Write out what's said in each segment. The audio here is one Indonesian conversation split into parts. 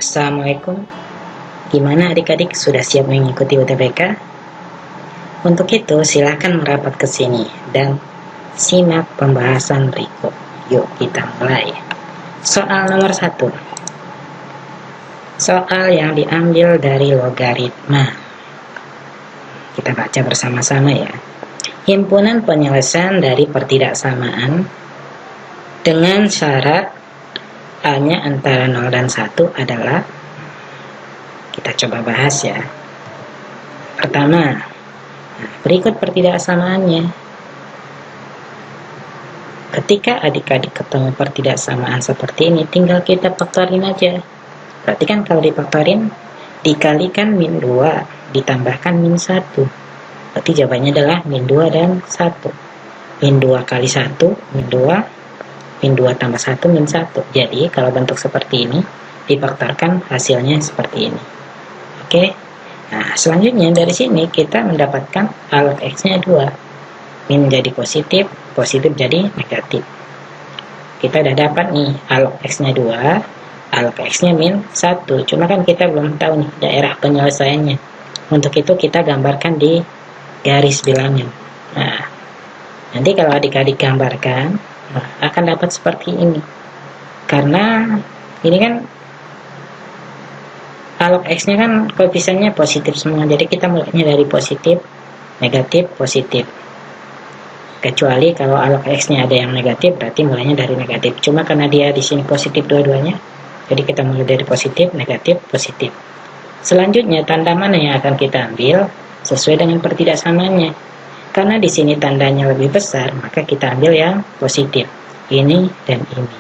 Assalamualaikum. Gimana adik-adik, sudah siap mengikuti UTBK? Untuk itu silakan merapat ke sini dan simak pembahasan berikut. Yuk kita mulai. Soal nomor 1. Soal yang diambil dari logaritma. Kita baca bersama-sama ya. Himpunan penyelesaian dari pertidaksamaan dengan syarat A-nya antara 0 dan 1 adalah, kita coba bahas ya. Pertama, berikut pertidaksamaannya. Ketika adik-adik ketemu pertidaksamaan seperti ini, tinggal kita faktorin aja. Berarti kan kalau difaktorin, dikalikan min 2, ditambahkan min 1. Berarti jawabannya adalah min 2 dan 1. Min 2 kali 1, min 2, min 2 tambah 1, min 1. Jadi kalau bentuk seperti ini difaktorkan, hasilnya seperti ini. Oke. Nah, selanjutnya dari sini kita mendapatkan A log X-nya 2. Min jadi positif, positif jadi negatif. Kita udah dapat nih A log X-nya 2, A log X-nya min 1. Cuma kan kita belum tahu nih daerah penyelesaiannya. Untuk itu kita gambarkan di garis bilangan. Nah, nanti kalau adik-adik gambarkan, akan dapat seperti ini. Karena ini kan A log X-nya kan koefisiennya positif semua, jadi kita mulainya dari positif, negatif, positif. Kecuali kalau A log X-nya ada yang negatif, berarti mulainya dari negatif. Cuma karena dia di sini positif dua-duanya, jadi kita mulai dari positif, negatif, positif. Selanjutnya tanda mana yang akan kita ambil sesuai dengan pertidaksamaannya. Karena di sini tandanya lebih besar, maka kita ambil yang positif. Ini dan ini.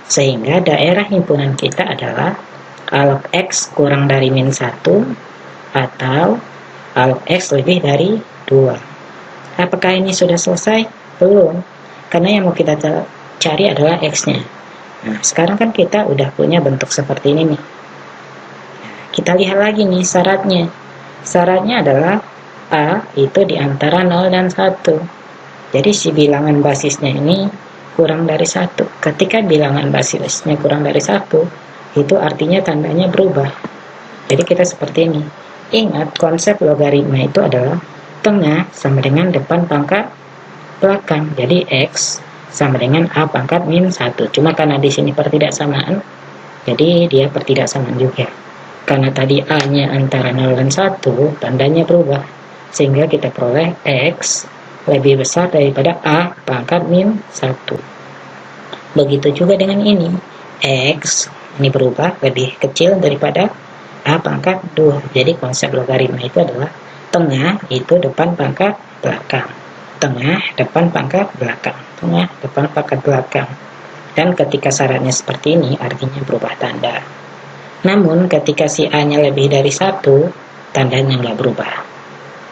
Sehingga daerah himpunan kita adalah A log X kurang dari min 1 atau A log X lebih dari 2. Apakah ini sudah selesai? Belum. Karena yang mau kita cari adalah X-nya. Nah, sekarang kan kita udah punya bentuk seperti ini nih. Kita lihat lagi nih syaratnya. Syaratnya adalah A itu di antara 0 dan 1. Jadi si bilangan basisnya ini kurang dari 1. Ketika bilangan basisnya kurang dari 1, itu artinya tandanya berubah. Jadi kita seperti ini. Ingat, konsep logaritma itu adalah tengah sama dengan depan pangkat belakang. Jadi X sama dengan A pangkat min 1. Cuma karena di sini pertidaksamaan, jadi dia pertidaksamaan juga. Karena tadi A-nya antara 0 dan 1, tandanya berubah. Sehingga kita peroleh X lebih besar daripada A pangkat min 1. Begitu juga dengan ini. X ini berubah lebih kecil daripada A pangkat 2. Jadi konsep logaritma itu adalah tengah itu depan pangkat belakang. Tengah depan pangkat belakang. Tengah depan pangkat belakang. Dan ketika syaratnya seperti ini, artinya berubah tanda. Namun ketika si A-nya lebih dari 1, tandanya nggak berubah.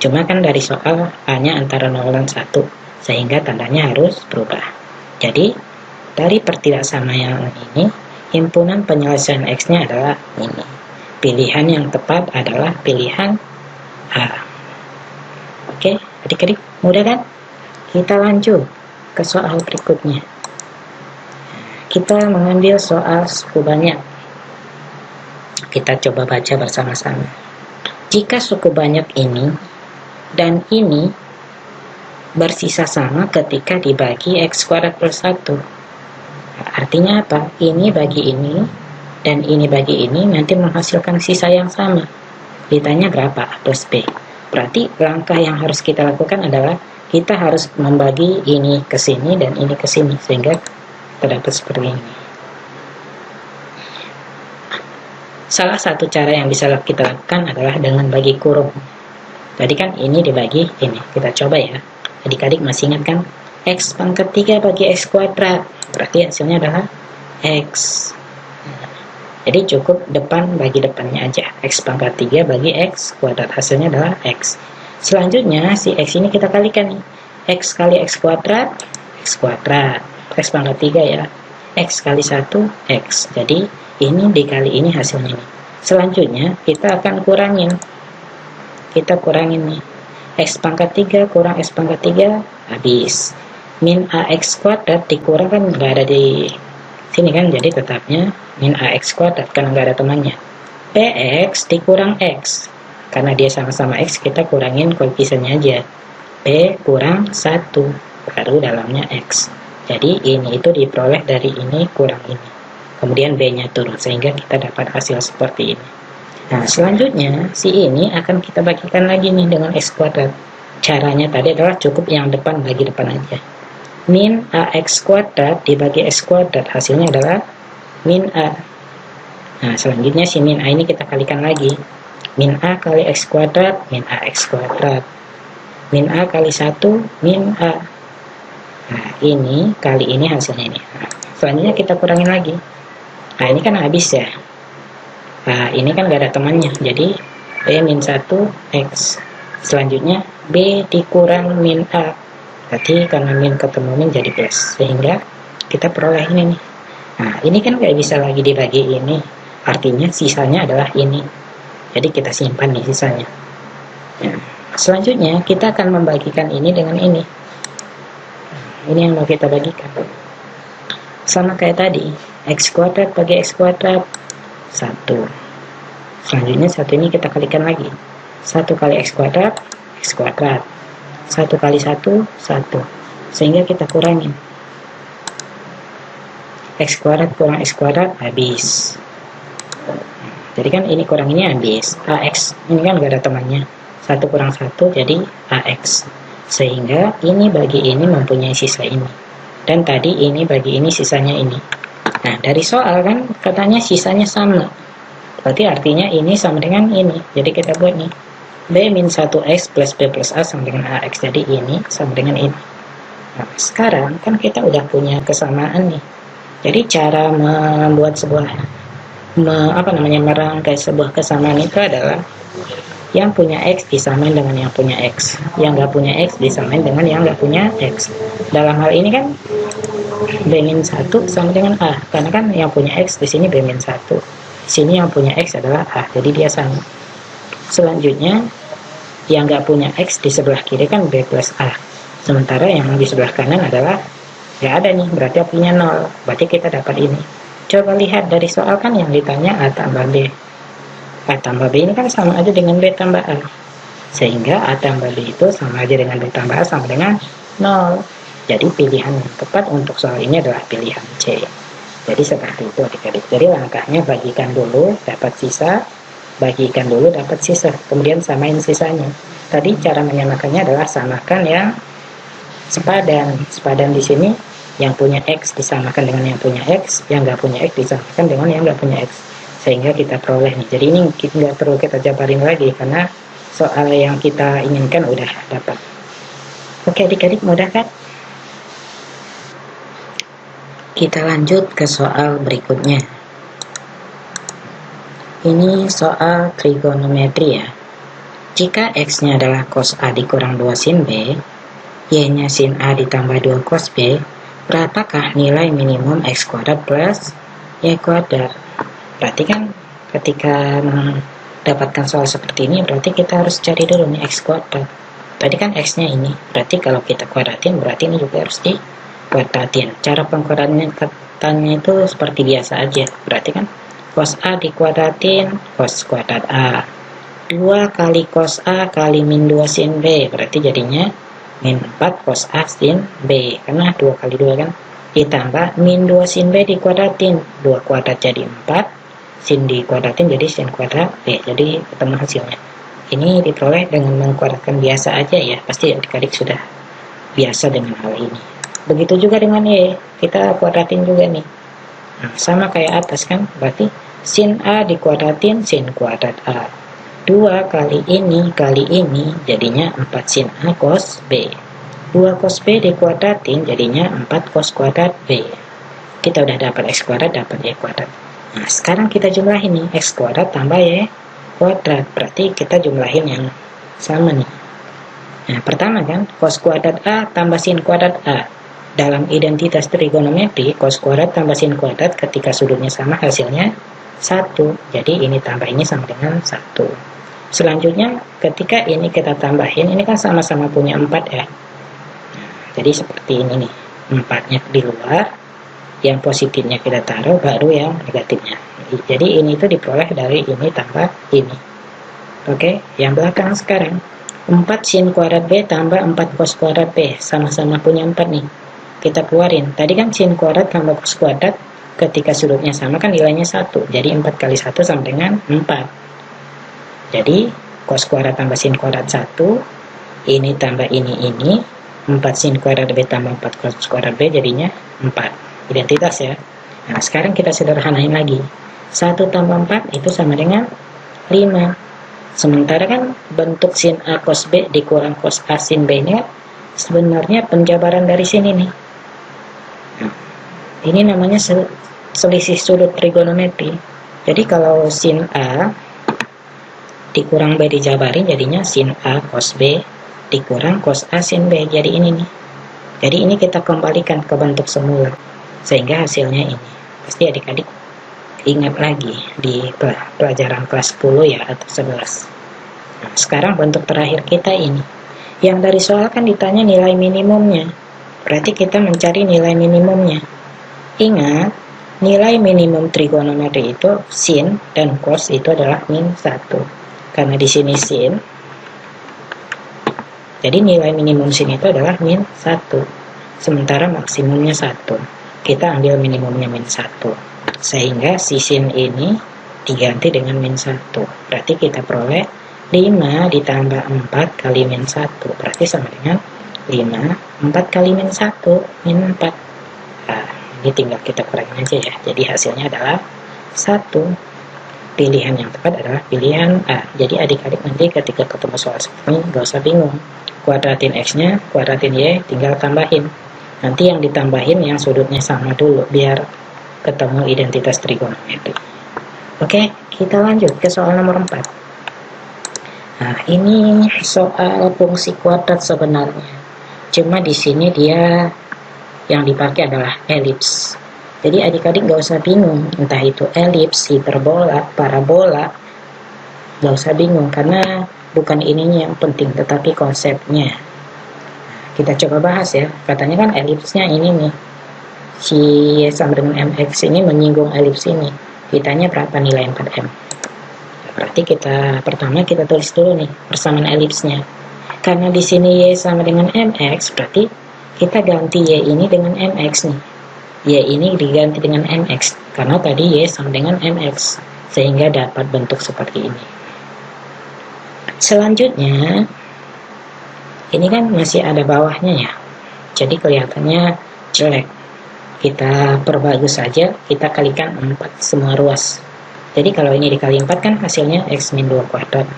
Cuma kan dari soal A-nya antara 0 dan 1, sehingga tandanya harus berubah. Jadi, dari pertidaksamaan ini, himpunan penyelesaian X-nya adalah ini. Pilihan yang tepat adalah pilihan A. Oke, adik-adik, mudah kan? Kita lanjut ke soal berikutnya. Kita mengambil soal suku banyak. Kita coba baca bersama-sama. Jika suku banyak ini dan ini bersisa sama ketika dibagi X kuadrat plus 1. Artinya apa? Ini bagi ini dan ini bagi ini nanti menghasilkan sisa yang sama. Ditanya berapa? A plus B. Berarti langkah yang harus kita lakukan adalah kita harus membagi ini ke sini dan ini ke sini sehingga terdapat seperti ini. Salah satu cara yang bisa kita lakukan adalah dengan bagi kurung. Tadi kan ini dibagi ini. Kita coba ya. Adik-adik masih ingat kan? X pangkat 3 bagi X kuadrat. Berarti hasilnya adalah X. Jadi cukup depan bagi depannya aja. X pangkat 3 bagi X kuadrat. Hasilnya adalah X. Selanjutnya si X ini kita kalikan nih. X kali X kuadrat. X kuadrat. X pangkat 3 ya. X kali 1 X. Jadi ini dikali ini hasilnya nih. Selanjutnya kita akan kurangin. Kita kurangin nih. X pangkat 3 kurang X pangkat 3 habis. Min AX kuadrat dikurang kan nggak ada di sini kan, jadi tetapnya min AX kuadrat karena nggak ada temannya. PX dikurang X. Karena dia sama-sama X, kita kurangin koefisiennya aja. P kurang 1, baru dalamnya X. Jadi ini itu diperoleh dari ini kurang ini. Kemudian B-nya turun, sehingga kita dapat hasil seperti ini. Nah, selanjutnya, si ini akan kita bagikan lagi nih dengan X kuadrat. Caranya tadi adalah cukup yang depan, bagi depan aja. Min AX kuadrat dibagi X kuadrat, hasilnya adalah min A. Nah, selanjutnya si min A ini kita kalikan lagi. Min A kali X kuadrat, min AX kuadrat. Min A kali 1, min A. Nah, ini kali ini hasilnya ini. Nah, selanjutnya kita kurangin lagi. Nah, ini kan habis ya. Nah, ini kan gak ada temannya. Jadi, B min 1, X. Selanjutnya, B dikurang min A. Berarti karena min ketemu min jadi plus. Sehingga kita peroleh ini nih. Nah, ini kan gak bisa lagi dibagi ini. Artinya sisanya adalah ini. Jadi kita simpan nih sisanya. Ya. Selanjutnya kita akan membagikan ini dengan ini. Ini yang mau kita bagikan. Sama kayak tadi. X kuadrat bagi X kuadrat 1. Selanjutnya 1 ini kita kalikan lagi. 1 kali X kuadrat, X kuadrat. 1 kali 1, 1. Sehingga kita kurangin. X kuadrat kurang X kuadrat habis. Jadi kan ini kurang ini habis. AX ini kan gak ada temannya. 1 kurang 1 jadi AX. Sehingga ini bagi ini mempunyai sisa ini. Dan tadi ini bagi ini sisanya ini. Nah, dari soal kan katanya sisanya sama. Berarti artinya ini sama dengan ini. Jadi kita buat nih. B min 1X plus B plus A sama dengan AX. Jadi ini sama dengan ini. Nah, sekarang kan kita udah punya kesamaan nih. Jadi cara membuat sebuah merangkai sebuah kesamaan itu adalah yang punya X disamain dengan yang punya X, yang nggak punya X disamain dengan yang nggak punya X. Dalam hal ini kan B min 1 sama dengan A, karena kan yang punya X di sini B min 1, sini yang punya X adalah A, jadi dia sama. Selanjutnya yang nggak punya X di sebelah kiri kan B plus A, sementara yang di sebelah kanan adalah nggak ada nih, berarti artinya 0, berarti kita dapat ini. Coba lihat dari soal kan yang ditanya A tambah B. A tambah B ini kan sama aja dengan B tambah A. Sehingga A tambah B itu sama aja dengan B tambah A sama dengan 0. Jadi pilihan yang tepat untuk soal ini adalah pilihan C. Jadi seperti itu adik-adik. Jadi langkahnya bagikan dulu dapat sisa, bagikan dulu dapat sisa, kemudian samain sisanya. Tadi cara menyamakannya adalah samakan yang sepadan. Sepadan di sini yang punya X disamakan dengan yang punya X, yang nggak punya X disamakan dengan yang nggak punya X, sehingga kita peroleh nih. Jadi ini nggak perlu kita jabarin lagi karena soal yang kita inginkan udah dapat. Oke adik-adik, mudah kan? Kita lanjut ke soal berikutnya. Ini soal trigonometri ya. Jika X-nya adalah cos A dikurang 2 sin B, Y-nya sin A ditambah 2 cos B, berapakah nilai minimum X kuadrat plus Y kuadrat? Berarti kan ketika mendapatkan soal seperti ini, berarti kita harus cari dulu nih X kuadrat. Tadi kan X-nya ini, berarti kalau kita kuadratin, berarti ini juga harus dikuadratin. Cara pengkuadratannya itu seperti biasa aja. Berarti kan cos A dikuadratin, cos kuadrat A. 2 kali cos A kali min 2 sin B, berarti jadinya min 4 cos A sin B, karena 2 kali 2 kan, ditambah min 2 sin B dikuadratin, 2 kuadrat jadi 4, sin dikuadratin jadi sin kuadrat B, jadi ketemu hasilnya. Ini diperoleh dengan mengkuadratkan biasa aja ya, pasti adik-adik sudah biasa dengan hal ini. Begitu juga dengan Y, kita kuadratin juga nih. Nah, sama kayak atas kan, berarti sin A dikuadratin sin kuadrat A. 2 kali ini jadinya 4 sin A cos B. 2 cos B dikuadratin jadinya 4 cos kuadrat B. Kita udah dapat X kuadrat, dapat Y kuadrat. Nah, sekarang kita jumlahin nih, X kuadrat tambah Y kuadrat. Berarti kita jumlahin yang sama nih. Nah, pertama kan, cos kuadrat A tambah sin kuadrat A. Dalam identitas trigonometri, cos kuadrat tambah sin kuadrat ketika sudutnya sama hasilnya 1. Jadi ini tambah ini sama dengan 1. Selanjutnya ketika ini kita tambahin, ini kan sama-sama punya 4 ya. Jadi seperti ini nih, 4-nya di luar, yang positifnya kita taruh, baru yang negatifnya. Jadi ini itu diperoleh dari ini tambah ini. Oke, yang belakang sekarang. 4 sin kuadrat B tambah 4 cos kuadrat B. Sama-sama punya 4 nih. Kita keluarin. Tadi kan sin kuadrat tambah cos kuadrat, ketika sudutnya sama kan nilainya 1. Jadi 4 kali 1 sama dengan 4. Jadi cos kuadrat tambah sin kuadrat 1. Ini tambah ini. 4 sin kuadrat B tambah 4 cos kuadrat B jadinya 4. Identitas ya. Nah, sekarang kita sederhanain lagi. 1 tambah 4 itu sama dengan 5. Sementara kan bentuk sin A cos B dikurang cos A sin B ini sebenarnya penjabaran dari sini nih. Nah, ini namanya selisih sudut trigonometri. Jadi kalau sin A dikurang B dijabarin jadinya sin A cos B dikurang cos A sin B. Jadi ini nih. Jadi ini kita kembalikan ke bentuk semula. Sehingga hasilnya ini. Pasti adik-adik ingat lagi di pelajaran kelas 10 ya, atau 11. Nah, sekarang bentuk terakhir kita ini. Yang dari soal kan ditanya nilai minimumnya. Berarti kita mencari nilai minimumnya. Ingat, nilai minimum trigonometri itu sin dan cos itu adalah min 1. Karena di sini sin, jadi nilai minimum sin itu adalah min 1. Sementara maksimumnya 1. Kita ambil minimumnya min 1. Sehingga si sin ini diganti dengan min 1. Berarti kita peroleh 5 ditambah 4 kali min 1. Berarti sama dengan 5. 4 kali min 1, min 4. Nah, ini tinggal kita kurangin aja ya. Jadi hasilnya adalah 1. Pilihan yang tepat adalah pilihan A. Jadi adik-adik nanti ketika ketemu soal seperti ini gak usah bingung. Kuadratin X-nya, kuadratin Y, tinggal tambahin. Nanti yang ditambahin yang sudutnya sama dulu, biar ketemu identitas trigonometri. Oke, kita lanjut ke soal nomor 4. Nah, ini soal fungsi kuadrat sebenarnya. Cuma di sini dia yang dipakai adalah elips. Jadi adik-adik gak usah bingung, entah itu elips, hiperbola, parabola, gak usah bingung karena bukan ininya yang penting, tetapi konsepnya. Kita coba bahas ya. Katanya kan elipsnya ini nih. Si Y sama dengan MX ini menyinggung elips ini. Ditanya berapa nilai 4M. Berarti pertama kita tulis dulu nih persamaan elipsnya. Karena di sini Y sama dengan MX, berarti kita ganti Y ini dengan MX nih. Y ini diganti dengan MX karena tadi Y sama dengan MX, sehingga dapat bentuk seperti ini. Selanjutnya ini kan masih ada bawahnya ya, jadi kelihatannya jelek. Kita perbagus saja, kita kalikan 4 semua ruas. Jadi kalau ini dikali 4 kan hasilnya X min 2 kuadrat.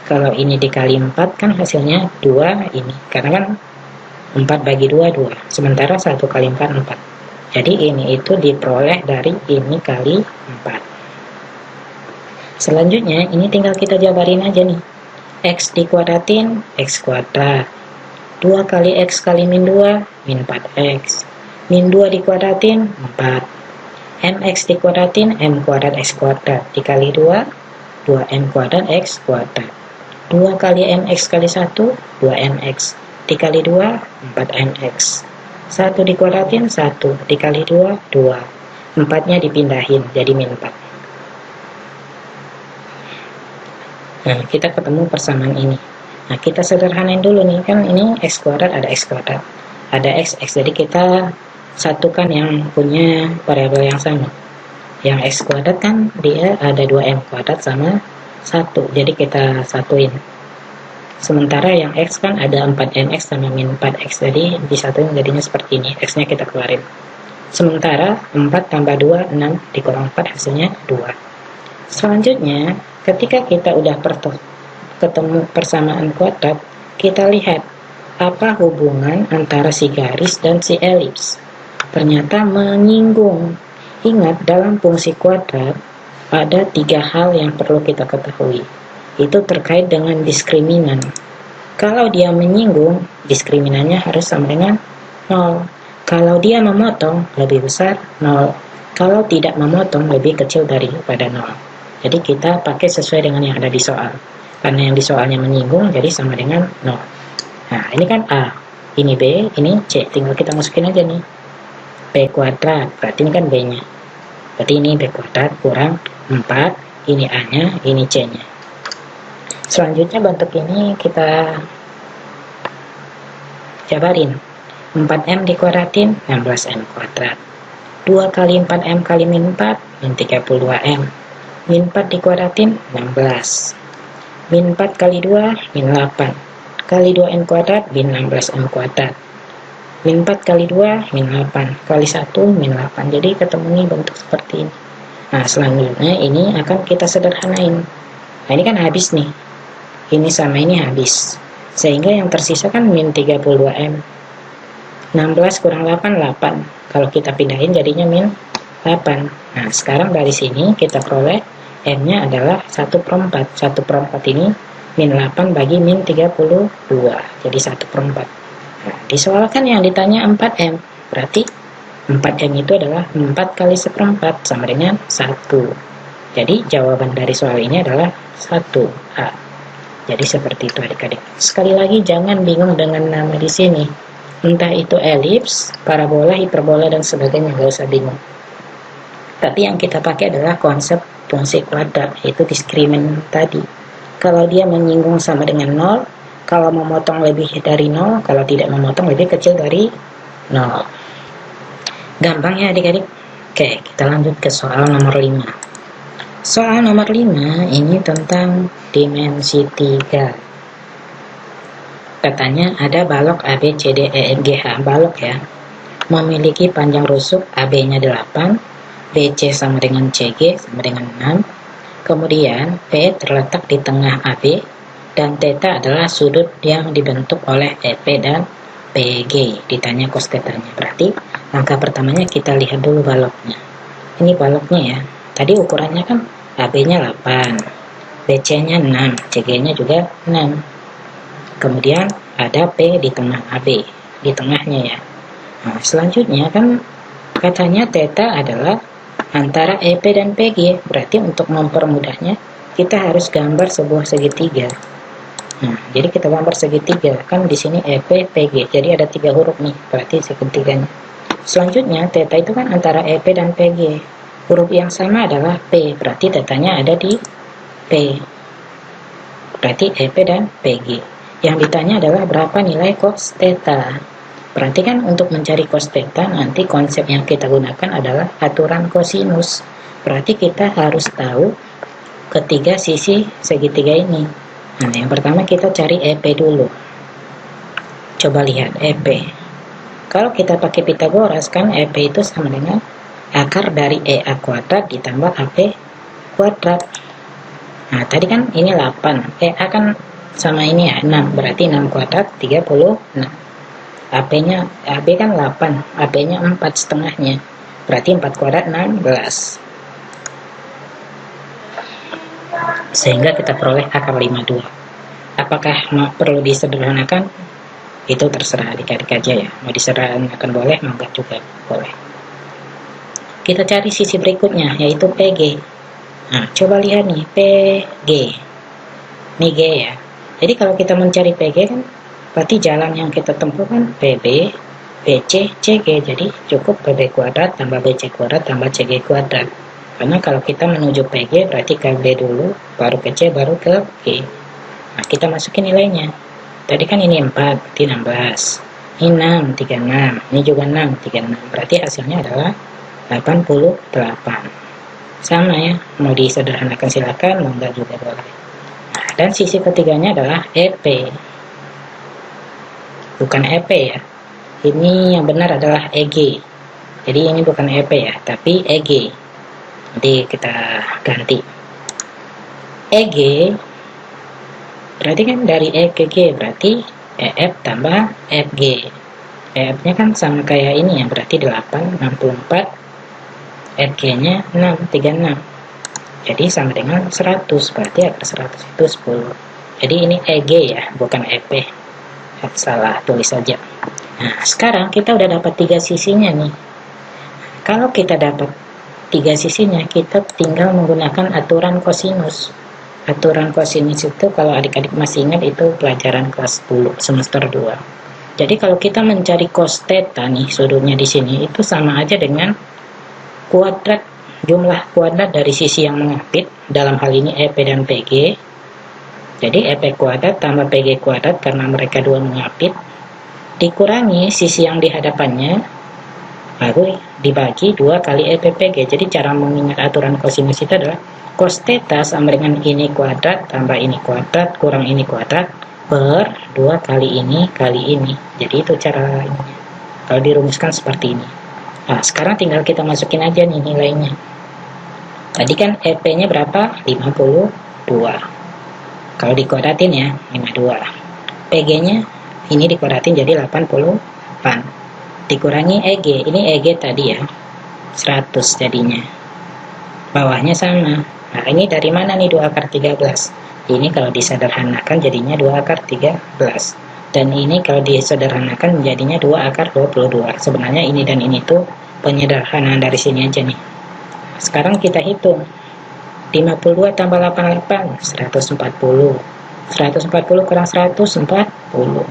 Kalau ini dikali 4 kan hasilnya 2 ini, karena kan 4 bagi 2, 2. Sementara 1 kali 4, 4. Jadi ini itu diperoleh dari ini kali 4. Selanjutnya ini tinggal kita jabarin aja nih. X dikuadratin, X kuadrat. 2 kali X kali min 2, min 4X. Min 2 dikuadratin, 4. MX dikuadratin, M kuadrat X kuadrat. Dikali 2, 2M kuadrat X kuadrat. 2 kali MX kali 1, 2MX. Dikali 2, 4MX. 1 dikuadratin, 1. Dikali 2, 2. 4-nya dipindahin, jadi min 4. Nah, kita ketemu persamaan ini. Nah, kita sederhanain dulu nih. Kan ini X kuadrat, ada X kuadrat. Ada X. Jadi kita satukan yang punya variabel yang sama. Yang X kuadrat kan dia ada 2M kuadrat sama 1. Jadi kita satuin. Sementara yang X kan ada 4MX sama min 4X. Jadi disatuin jadinya seperti ini. X-nya kita keluarin. Sementara 4 tambah 2, 6. Dikurang 4 hasilnya 2. Selanjutnya, ketika kita udah ketemu persamaan kuadrat, kita lihat apa hubungan antara si garis dan si elips. Ternyata menyinggung. Ingat, dalam fungsi kuadrat ada 3 hal yang perlu kita ketahui. Itu terkait dengan diskriminan. Kalau dia menyinggung, diskriminannya harus sama dengan 0. Kalau dia memotong, lebih besar 0. Kalau tidak memotong, lebih kecil daripada 0. Jadi kita pakai sesuai dengan yang ada di soal. Karena yang di soalnya menyinggung, jadi sama dengan 0. Nah, ini kan A, ini B, ini C. Tinggal kita masukin aja nih. B kuadrat, berarti ini kan B-nya. Berarti ini B kuadrat kurang 4, ini A-nya, ini C-nya. Selanjutnya bentuk ini kita jabarin. 4M dikuadratin, 16M kuadrat. 2 kali 4M kali min 4, min 32M. Min 4 dikuadratin, 16. Min 4 kali 2, min 8. Kali 2N kuadrat, min 16M kuadrat. Min 4 kali 2, min 8. Kali 1, min 8. Jadi ketemu nih bentuk seperti ini. Nah, selanjutnya ini akan kita sederhanain. Nah, ini kan habis nih. Ini sama ini habis. Sehingga yang tersisa kan min 32M. 16 kurang 8, 8. Kalau kita pindahin jadinya min 8. Nah, sekarang dari sini kita peroleh M-nya adalah 1/4. 1/4 ini min 8 bagi min 32. Jadi 1/4. Nah, disoalkan yang ditanya 4M. Berarti 4M itu adalah 4 kali 1/4 sama dengan 1. Jadi jawaban dari soal ini adalah 1A. Jadi seperti itu adik-adik. Sekali lagi jangan bingung dengan nama di sini. Entah itu elips, parabola, hiperbola, dan sebagainya, nggak usah bingung. Tapi yang kita pakai adalah konsep fungsi kuadrat, yaitu diskrimin tadi. Kalau dia menyinggung sama dengan 0, kalau memotong lebih dari 0, kalau tidak memotong lebih kecil dari 0. Gampang ya adik-adik? Oke, kita lanjut ke soal nomor 5. Soal nomor 5 ini tentang dimensi 3. Katanya ada balok AB, CD, E, F, G, H. Balok ya. Memiliki panjang rusuk AB-nya 8, BC sama dengan CG sama dengan 6. Kemudian P terletak di tengah AB dan θ adalah sudut yang dibentuk oleh EP dan PG. Ditanya cos θ-nya. Berarti langkah pertamanya kita lihat dulu baloknya. Ini baloknya ya. Tadi ukurannya kan AB-nya 8, BC-nya 6, CG-nya juga 6. Kemudian ada P di tengah AB, di tengahnya ya. Nah, selanjutnya kan katanya θ adalah antara EP dan PG. Berarti untuk mempermudahnya kita harus gambar sebuah segitiga. Nah, jadi kita gambar segitiga. Kan di sini EP, PG. Jadi ada 3 huruf nih, berarti segitiganya. Selanjutnya θ itu kan antara EP dan PG. Huruf yang sama adalah P, berarti θ-nya ada di P. Berarti EP dan PG. Yang ditanya adalah berapa nilai cos θ. Perhatikan untuk mencari cos θ nanti konsep yang kita gunakan adalah aturan kosinus. Berarti kita harus tahu ketiga sisi segitiga ini. Nah, yang pertama kita cari EP dulu. Coba lihat EP. Kalau kita pakai Pitagoras kan EP itu sama dengan akar dari EA kuadrat ditambah AP kuadrat. Nah, tadi kan ini 8. EA kan sama ini ya 6, berarti 6 kuadrat 36. AB-nya AB kan 8, AB-nya 4 setengahnya, berarti 4 kuadrat 16. Sehingga kita peroleh akar 52. Apakah perlu disederhanakan? Itu terserah adik-adik aja ya. Mau disederhanakan boleh, mau enggak juga boleh. Kita cari sisi berikutnya, yaitu PG. Nah, coba lihat nih, PG. Ini G ya. Jadi kalau kita mencari PG kan, berarti jalan yang kita tempuh kan PB, BC, CG. Jadi cukup PB kuadrat tambah BC kuadrat tambah CG kuadrat. Karena kalau kita menuju PG berarti ke B dulu, baru ke C, baru ke G. Nah, kita masukin nilainya. Tadi kan ini 4, berarti 16. Ini 6, 36. Ini juga 6, 36. Berarti hasilnya adalah 88. Sama ya, mau disederhanakan silakan, mau enggak juga boleh. Dan sisi ketiganya adalah EP. Bukan EP ya. Ini yang benar adalah EG. Jadi ini bukan EP ya, tapi EG. Jadi kita ganti. EG berarti kan dari E ke G, berarti EF tambah FG. EF-nya kan sama kayak ini ya, berarti 8, 64. FG-nya 6, 36. Jadi sama dengan 100, berarti akar 100 itu 10. Jadi ini EG ya, bukan EP. Salah tulis saja. Nah, sekarang kita udah dapat 3 sisinya nih. Kalau kita dapat 3 sisinya, kita tinggal menggunakan aturan kosinus. Aturan kosinus itu kalau adik-adik masih ingat itu pelajaran kelas 10 semester 2. Jadi kalau kita mencari cos θ nih, sudutnya di sini itu sama aja dengan kuadrat jumlah kuadrat dari sisi yang mengapit, dalam hal ini EP dan PG. Jadi EP kuadrat tambah PG kuadrat karena mereka dua mengapit, dikurangi sisi yang di hadapannya, lalu dibagi 2 kali EP PG. Jadi cara mengingat aturan kosinus itu adalah cos theta sama dengan ini kuadrat tambah ini kuadrat kurang ini kuadrat per 2 kali ini kali ini. Jadi itu cara ini. Kalau dirumuskan seperti ini. Nah, sekarang tinggal kita masukin aja nih nilainya. Tadi kan EP-nya berapa? 52. Kalau dikuadratin ya, 52. PG-nya ini dikuadratin jadi 88. Dikurangi EG. Ini EG tadi ya. 100 jadinya. Bawahnya sama. Nah, ini dari mana nih 2 akar 13? Ini kalau disederhanakan jadinya 2 akar 13. Dan ini kalau disederhanakan menjadinya 2 akar 22. Sebenarnya ini dan ini tuh penyederhanaan dari sini aja nih. Sekarang kita hitung. 52 tambah 88, 140. 140 kurang 140.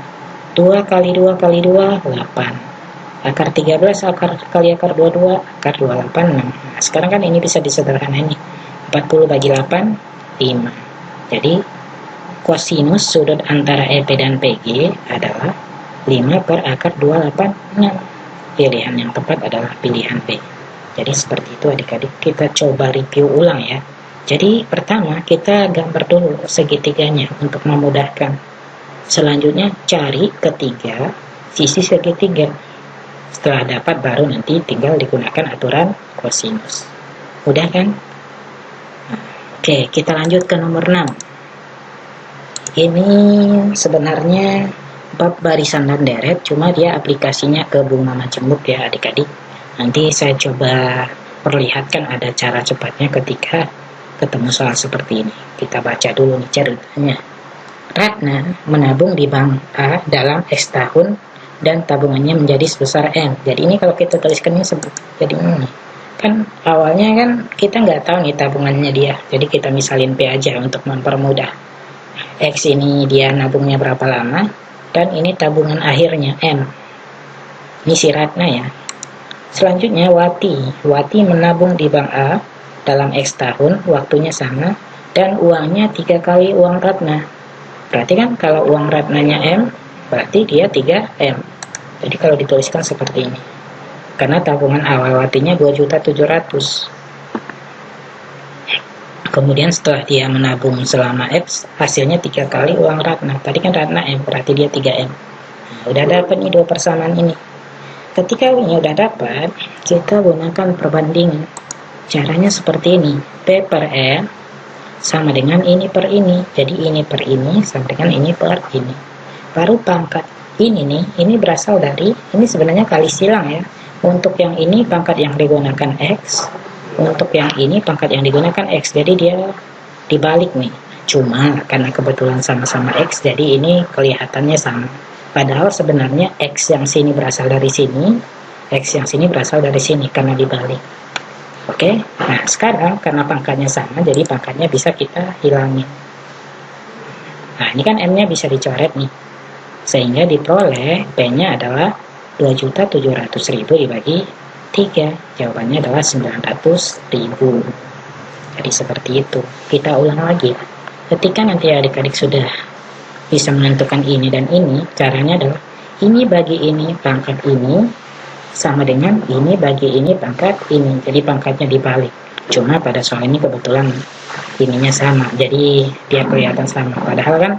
2 kali 2 kali 2, 8. Akar 13 akar kali akar 22, akar 28, 6. Nah, sekarang kan ini bisa disederhanain nih. 40 bagi 8, 5. Jadi, kosinus sudut antara EP dan PG adalah 5 per akar 286. Pilihan yang tepat adalah pilihan B. Jadi seperti itu adik-adik, kita coba review ulang ya. Jadi pertama kita gambar dulu segitiganya untuk memudahkan. Selanjutnya cari ketiga sisi segitiga. Setelah dapat baru nanti tinggal digunakan aturan kosinus. Udah kan? Oke, kita lanjut ke nomor 6. Ini sebenarnya bab barisan dan deret, cuma dia aplikasinya ke bunga majemuk ya adik-adik. Nanti saya coba perlihatkan ada cara cepatnya ketika ketemu soal seperti ini. Kita baca dulu nih ceritanya. Ratna menabung di bank A dalam X tahun dan tabungannya menjadi sebesar M. Jadi ini kalau kita tuliskan ini jadi ini. Kan awalnya kan kita nggak tahu nih tabungannya dia. Jadi kita misalin P aja untuk mempermudah. X ini dia nabungnya berapa lama dan ini tabungan akhirnya M. Ini si Ratna ya. Selanjutnya Wati menabung di bank A dalam X tahun, waktunya sama, dan uangnya 3 kali uang Ratna. Berarti kan kalau uang Ratnanya M, berarti dia 3M. Jadi kalau dituliskan seperti ini. Karena tabungan awal Watinya 2.700.000. Kemudian setelah dia menabung selama X, hasilnya 3 kali uang Ratna. Tadi kan Ratna M, berarti dia 3M. Nah, udah dapat nih dua persamaan ini. Ketika ini udah dapat, kita gunakan perbandingan. Caranya seperti ini. P per M sama dengan ini per ini. Jadi ini per ini sama dengan ini per ini. Baru pangkat ini nih, ini berasal dari, ini sebenarnya kali silang ya. Untuk yang ini pangkat yang digunakan X, untuk yang ini pangkat yang digunakan X. Jadi dia dibalik nih. Cuma karena kebetulan sama-sama X, jadi ini kelihatannya sama. Padahal sebenarnya X yang sini berasal dari sini, X yang sini berasal dari sini karena dibalik. Oke, nah sekarang karena pangkatnya sama, jadi pangkatnya bisa kita hilangin. Nah ini kan M-nya bisa dicoret nih, sehingga diperoleh P-nya adalah 2.700.000 dibagi 3. Jawabannya adalah 900.000. Jadi seperti itu. Kita ulang lagi. Ketika nanti adik-adik sudah bisa menentukan ini dan ini, caranya adalah ini bagi ini pangkat ini sama dengan ini bagi ini pangkat ini. Jadi pangkatnya dibalik. Cuma pada soal ini kebetulan ininya sama, jadi dia kelihatan sama. Padahal kan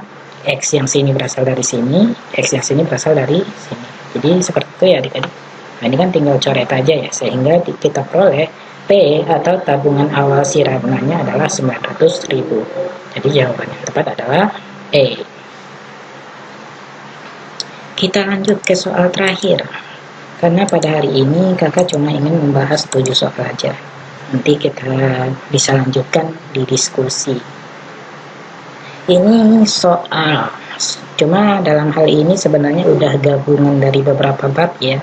X yang sini berasal dari sini, X yang sini berasal dari sini. Jadi seperti itu ya adik-adik. Nah ini kan tinggal coret aja ya, sehingga kita peroleh P atau tabungan awal si Ratnanya adalah 900.000. Jadi jawaban yang tepat adalah E. Kita lanjut ke soal terakhir. Karena pada hari ini kakak cuma ingin membahas 7 soal aja. Nanti kita bisa lanjutkan di diskusi. Ini soal, cuma dalam hal ini sebenarnya udah gabungan dari beberapa bab ya.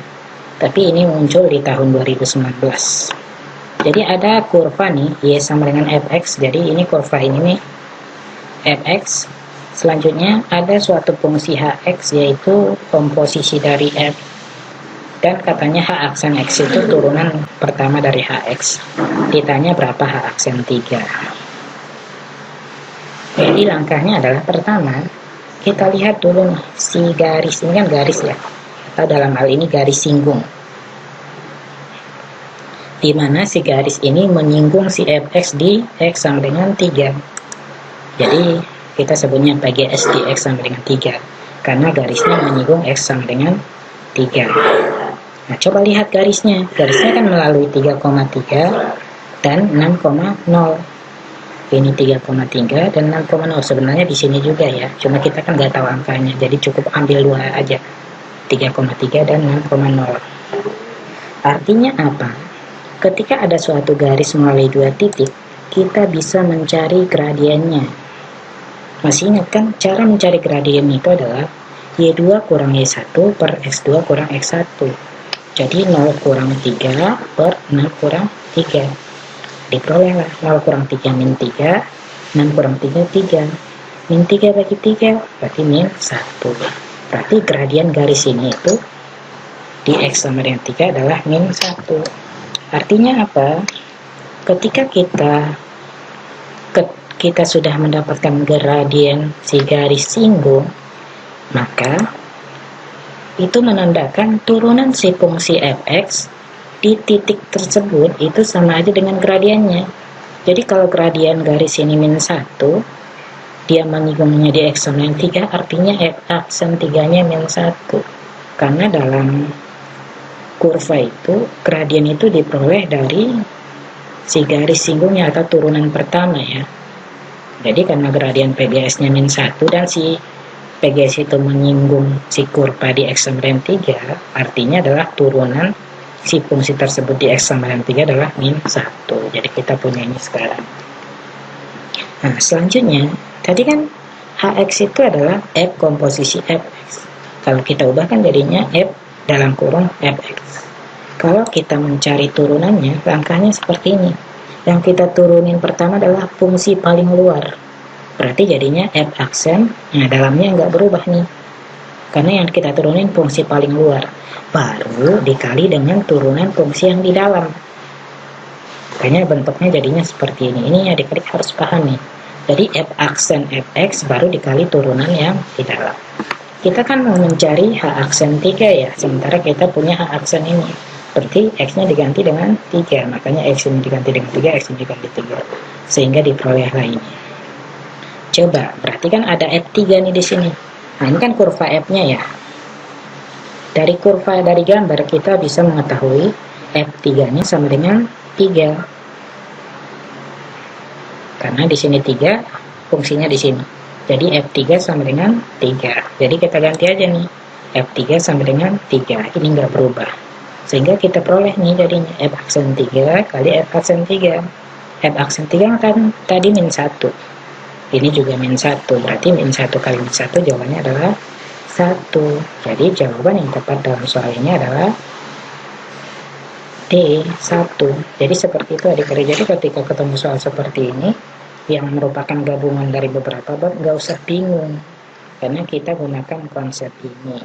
Tapi ini muncul di tahun 2019. Jadi ada kurva nih, Y sama dengan Fx. Jadi ini kurva ini nih, Fx. Selanjutnya ada suatu fungsi Hx, yaitu komposisi dari F Dan katanya H aksen X itu turunan pertama dari HX. Ditanya berapa H aksen 3. Jadi langkahnya adalah pertama, kita lihat dulu nih, si garis ini kan garis ya, atau dalam hal ini garis singgung, di mana si garis ini menyinggung si fx di x sama dengan 3. Jadi kita sebutnya PGS di x sama dengan 3, karena garisnya menyinggung x sama dengan 3. Nah, coba lihat garisnya. Garisnya kan melalui 3,3 dan 6,0. Ini 3,3 dan 6,0. Sebenarnya di sini juga ya. Cuma kita kan nggak tahu angkanya. Jadi cukup ambil 2 aja. 3,3 dan 6,0. Artinya apa? Ketika ada suatu garis melalui 2 titik, kita bisa mencari gradiennya. Masih ingat kan? Cara mencari gradien itu adalah Y2 kurang Y1 per X2 kurang X1. Jadi 0 kurang 3 per 0 kurang 3. Diperolehlah 0 kurang 3 min 3, 6 kurang 3, 3. Min 3 bagi 3, berarti min 1. Berarti gradien garis ini itu di X sama dengan 3 adalah min 1. Artinya apa? Ketika kita sudah mendapatkan gradien si garis singgung, maka itu menandakan turunan si fungsi fx di titik tersebut itu sama aja dengan gradiennya. Jadi kalau gradien garis ini min 1, dia menyinggungnya di x sama dengan 3, artinya f aksen 3-nya min 1. Karena dalam kurva itu, gradien itu diperoleh dari si garis singgungnya atau turunan pertama ya. Jadi karena gradien PGS-nya min 1 dan si PGS itu menyinggung si kurva di X sama dengan 3, artinya adalah turunan si fungsi tersebut di X sama dengan 3 adalah min 1. Jadi kita punya ini sekarang. Nah, selanjutnya, tadi kan HX itu adalah F komposisi Fx. Kalau kita ubahkan jadinya F dalam kurung Fx. Kalau kita mencari turunannya, langkahnya seperti ini. Yang kita turunin pertama adalah fungsi paling luar. Berarti jadinya F aksen, nah dalamnya nggak berubah nih. Karena yang kita turunin fungsi paling luar. Baru dikali dengan turunan fungsi yang di dalam. Makanya bentuknya jadinya seperti ini. Ini adik-adik harus paham nih. Jadi F aksen Fx baru dikali turunan yang di dalam. Kita kan mau mencari H aksen 3 ya. Sementara kita punya H aksen ini. Berarti X-nya diganti dengan 3. Makanya X ini diganti dengan 3, X ini diganti 3. Sehingga diperolehlah ini. Coba, berarti kan ada F3 nih di sini. Nah, ini kan kurva F-nya ya. Dari kurva dari gambar kita bisa mengetahui F3-nya sama dengan 3. Karena di sini 3, fungsinya di sini. Jadi F3 sama dengan 3. Jadi kita ganti aja nih. F3 sama dengan 3. Ini nggak berubah. Sehingga kita peroleh nih jadinya F aksen 3 kali F aksen 3. F aksen 3 kan tadi min 1. Ini juga min 1, berarti min 1 kali min 1 jawabannya adalah 1. Jadi jawaban yang tepat dalam soal ini adalah D1. Jadi seperti itu adik-adik. Jadi ketika ketemu soal seperti ini, yang merupakan gabungan dari beberapa bab, nggak usah bingung. Karena kita gunakan konsep ini.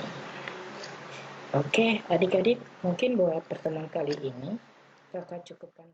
Oke adik-adik, mungkin buat pertemuan kali ini, kakak cukupkan.